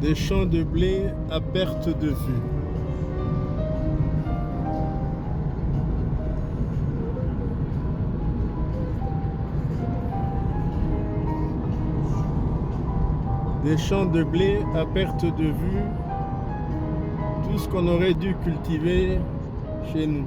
Des champs de blé à perte de vue. Des champs de blé à perte de vue, tout ce qu'on aurait dû cultiver chez nous.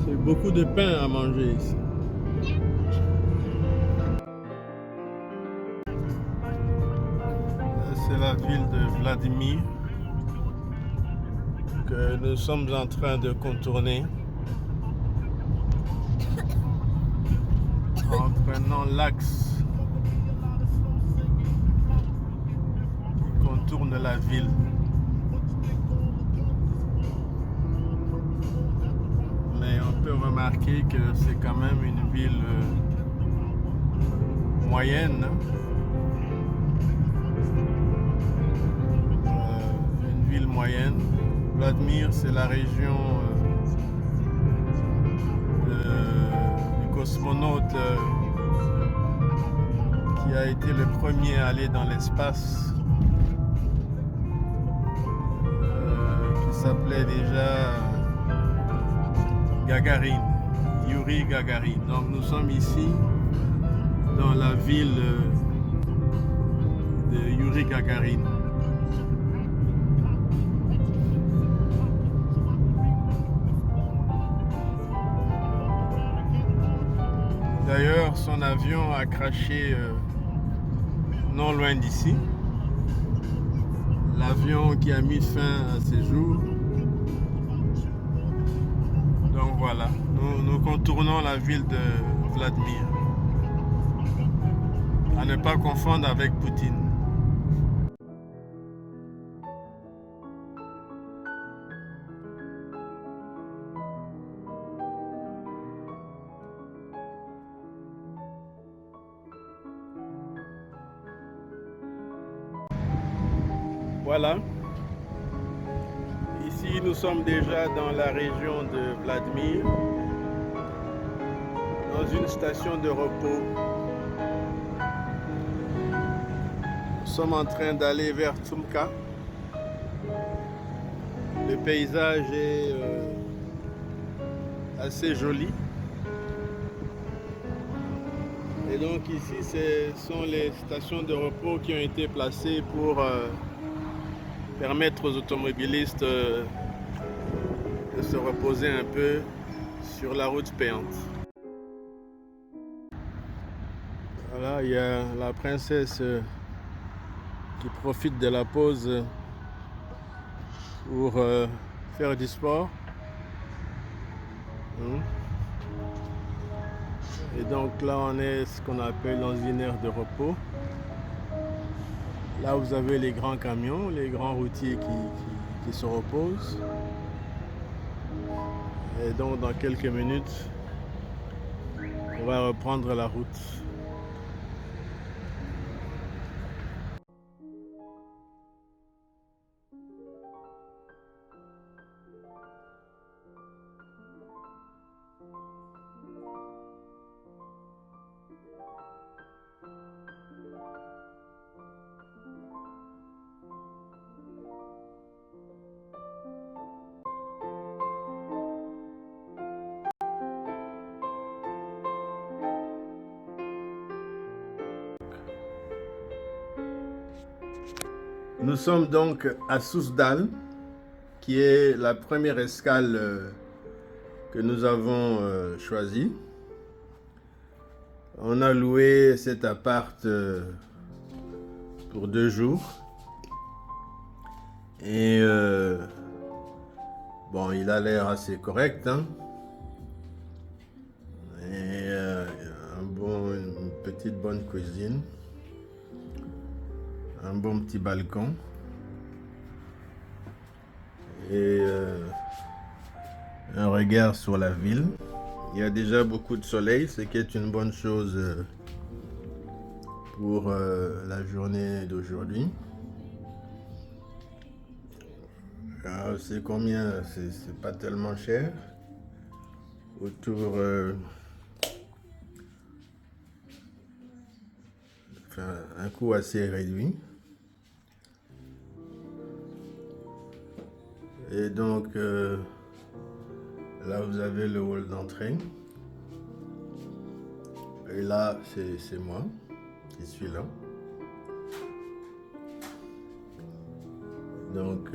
C'est beaucoup de pain à manger ici. C'est la ville de Vladimir que nous sommes en train de contourner en prenant l'axe qui contourne la ville. Mais on peut remarquer que c'est quand même une ville moyenne. Une ville moyenne. Vladimir, c'est la région du cosmonaute qui a été le premier à aller dans l'espace, qui s'appelait déjà Gagarin, Yuri Gagarin. Donc nous sommes ici dans la ville de Yuri Gagarin. D'ailleurs, son avion a craché non loin d'ici. L'avion qui a mis fin à ses jours. Donc voilà, nous contournons la ville de Vladimir. À ne pas confondre avec Poutine. Voilà. Ici, nous sommes déjà dans la région de Vladimir, dans une station de repos. Nous sommes en train d'aller vers Tsumka. Le paysage est assez joli. Et donc ici, ce sont les stations de repos qui ont été placées pour permettre aux automobilistes de se reposer un peu sur la route payante. Voilà, il y a la princesse qui profite de la pause pour faire du sport. Et donc là, on est ce qu'on appelle dans une aire de repos. Là, vous avez les grands camions, les grands routiers qui se reposent. Et donc, dans quelques minutes, on va reprendre la route. Nous sommes donc à Souzdal, qui est la première escale que nous avons choisie. On a loué cet appart pour 2 jours. Et bon, il a l'air assez correct, hein? Et une petite bonne cuisine. Un bon petit balcon et un regard sur la ville. Il y a déjà beaucoup de soleil, ce qui est une bonne chose pour la journée d'aujourd'hui. C'est combien? C'est pas tellement cher. autour, enfin, un coût assez réduit. Et donc, là, vous avez le hall d'entrée. Et là, c'est moi qui suis là. Donc,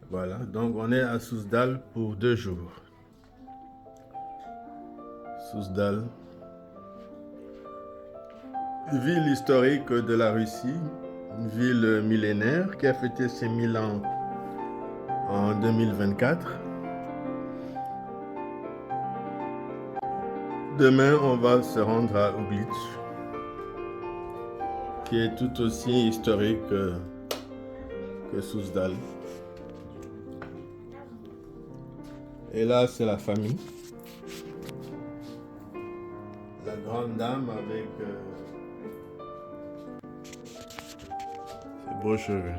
voilà. Donc, on est à Souzdal pour 2 jours. Souzdal, ville historique de la Russie, une ville millénaire qui a fêté ses 1000 ans en 2024. Demain, on va se rendre à Uglitch, qui est tout aussi historique que Souzdal. Et là, c'est la famille. La grande dame avec ses beaux cheveux.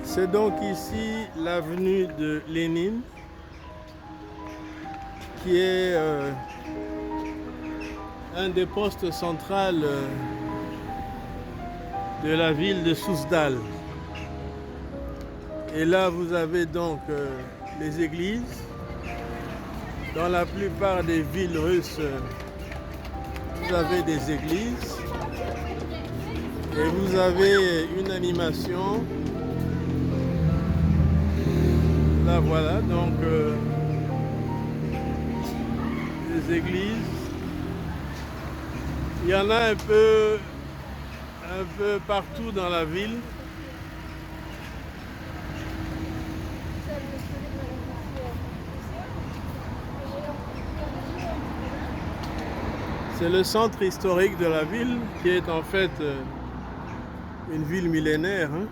C'est donc ici l'avenue de Lénine, qui est un des postes centraux de la ville de Souzdal. Et là, vous avez donc les églises. Dans la plupart des villes russes, vous avez des églises. Et vous avez une animation. Là, voilà, donc les églises. Il y en a un peu partout dans la ville. C'est le centre historique de la ville qui est en fait une ville millénaire. Hein.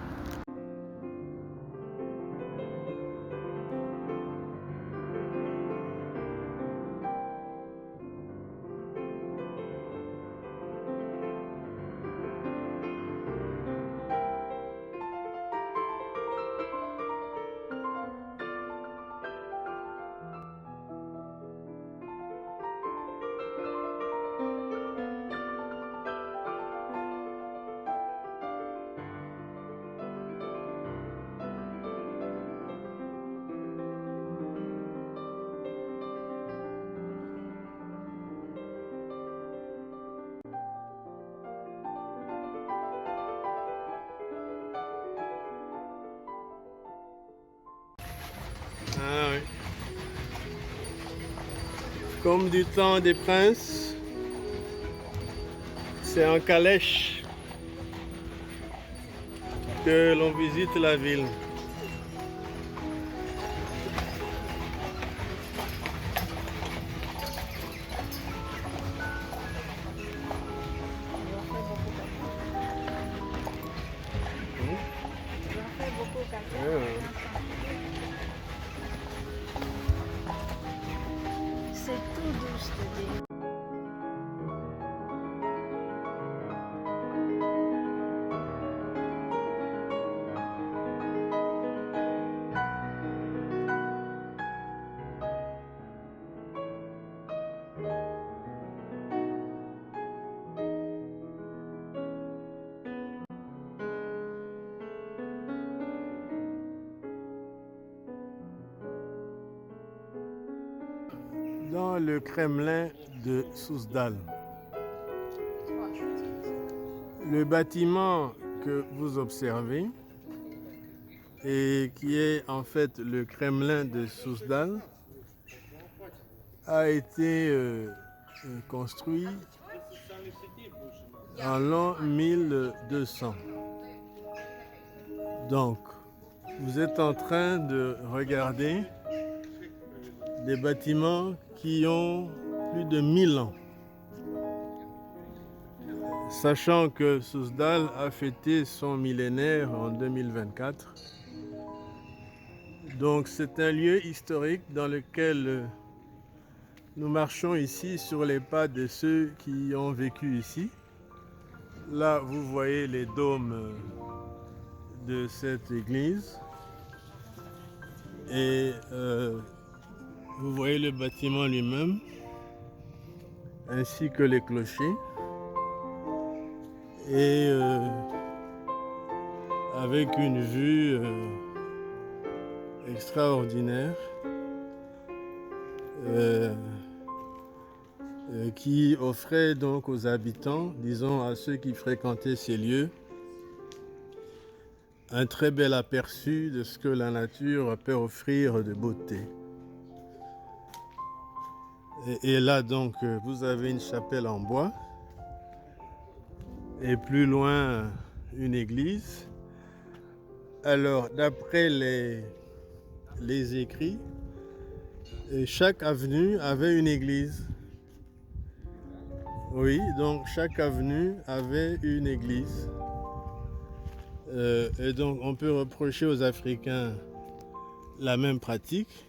Ah oui. Comme du temps des princes, c'est en calèche que l'on visite la ville. C'est tout doux, je te dis. Dans le Kremlin de Souzdal. Le bâtiment que vous observez et qui est en fait le Kremlin de Souzdal a été construit en l'an 1200. Donc, vous êtes en train de regarder des bâtiments qui ont plus de 1000 ans. Sachant que Souzdal a fêté son millénaire en 2024. Donc c'est un lieu historique dans lequel nous marchons ici sur les pas de ceux qui ont vécu ici. Là, vous voyez les dômes de cette église. Et vous voyez le bâtiment lui-même, ainsi que les clochers. Et avec une vue extraordinaire qui offrait donc aux habitants, disons à ceux qui fréquentaient ces lieux, un très bel aperçu de ce que la nature peut offrir de beauté. Et là donc vous avez une chapelle en bois et plus loin une église. Alors d'après les écrits, chaque avenue avait une église. Oui, donc chaque avenue avait une église. Et donc on peut reprocher aux Africains la même pratique,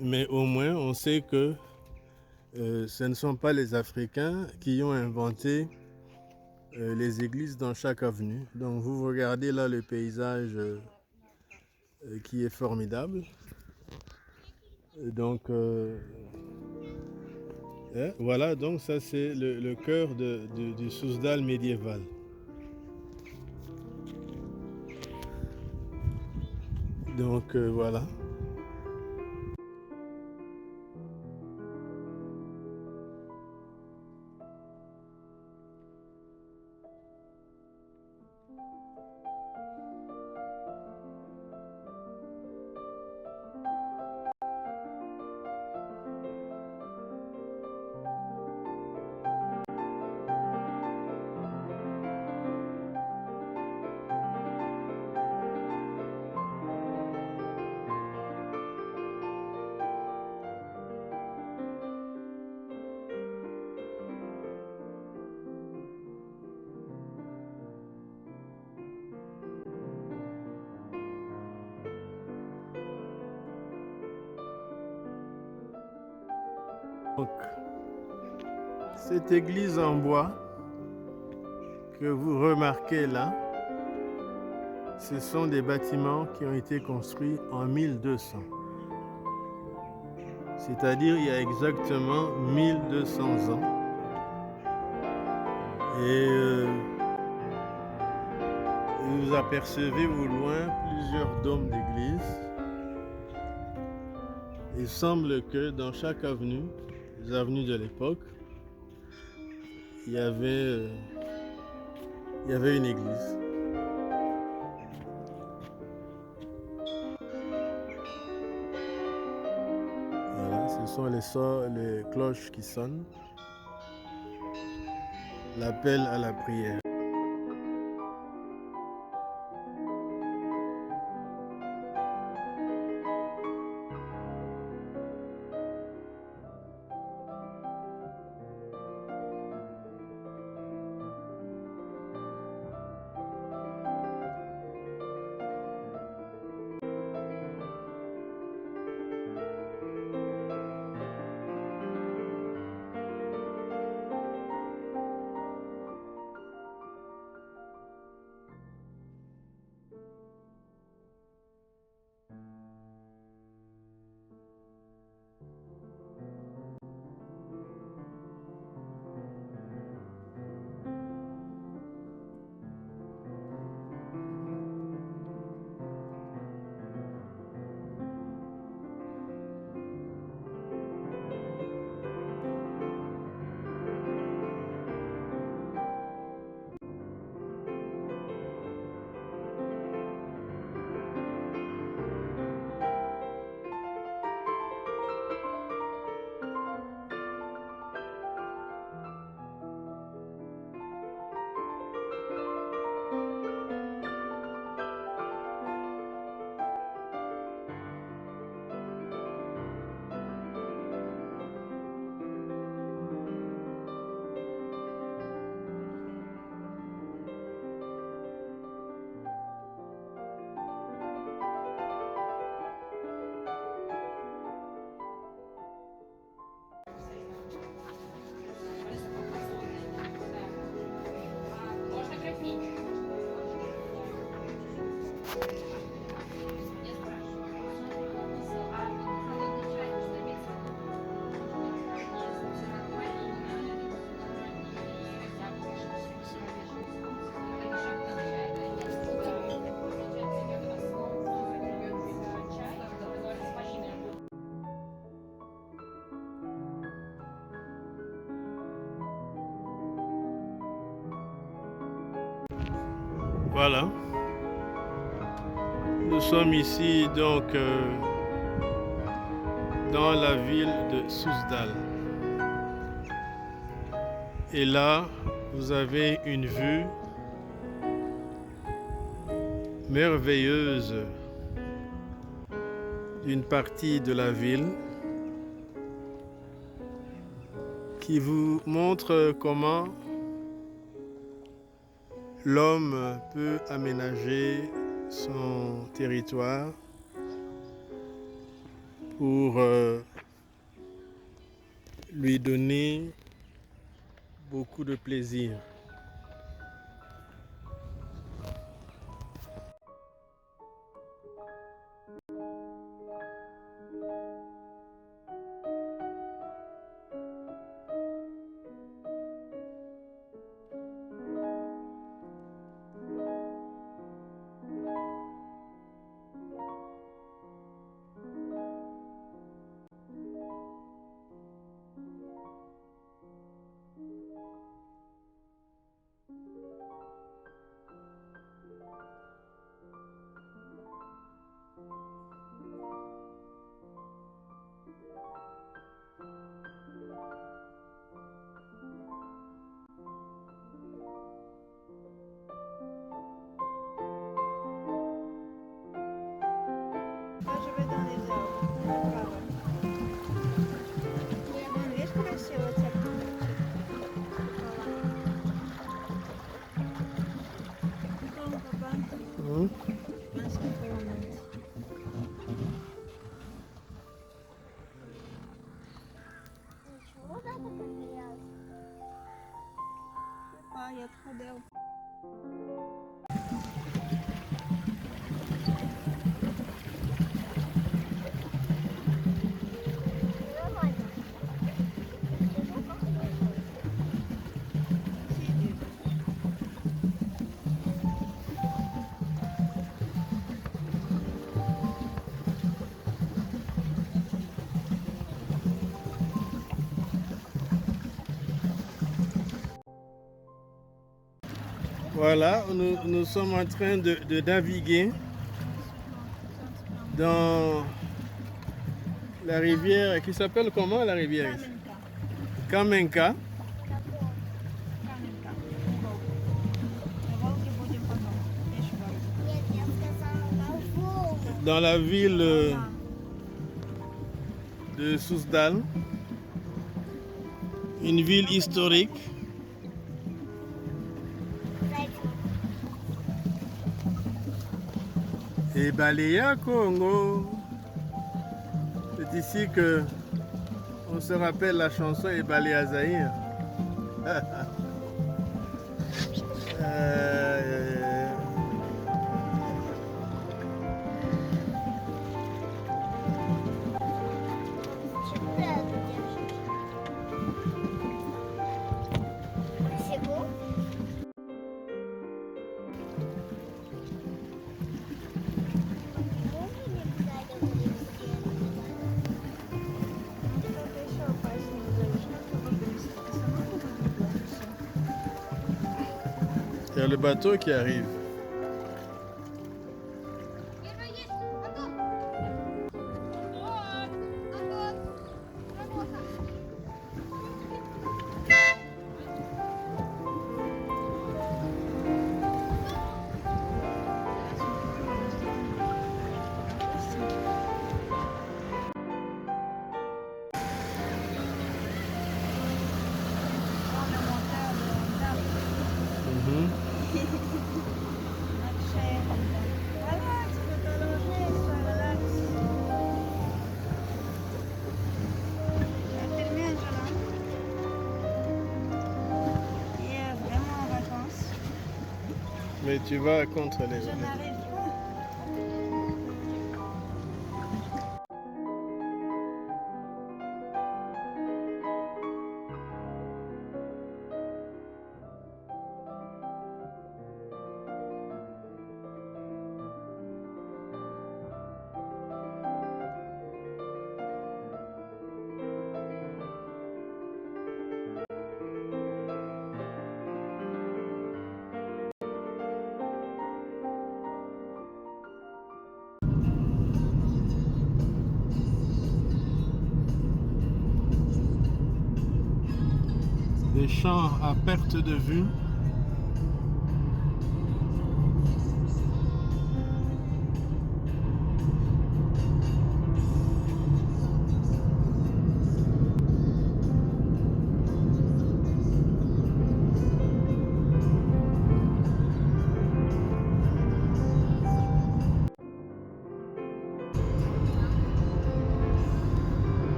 mais au moins on sait que ce ne sont pas les Africains qui ont inventé les églises dans chaque avenue. Donc vous regardez là le paysage qui est formidable. Et donc voilà, donc ça c'est le cœur du Souzdal médiéval. Donc voilà. Donc, cette église en bois que vous remarquez là, ce sont des bâtiments qui ont été construits en 1200. C'est-à-dire il y a exactement 1200 ans. Et vous apercevez au loin plusieurs dômes d'église. Il semble que dans chaque avenue, les avenues de l'époque, il y avait une église. Voilà, ce sont les cloches qui sonnent. L'appel à la prière. Voilà. Nous sommes ici donc dans la ville de Souzdal. Et là, vous avez une vue merveilleuse d'une partie de la ville qui vous montre comment l'homme peut aménager son territoire pour lui donner beaucoup de plaisir. Je vais dans les arbres. Vamos ver como é seu essa Então, papai, mas que foi a noite. Ai, eu fodeu. Voilà, nous sommes en train de naviguer dans la rivière qui s'appelle comment la rivière? Kamenka. Dans la ville de Souzdal, une ville historique. Et Balea Congo, c'est ici que on se rappelle la chanson et Balea Zahir. C'est beau. Il y a le bateau qui arrive. Mais tu vas contre les... Je n'arrive champs à perte de vue.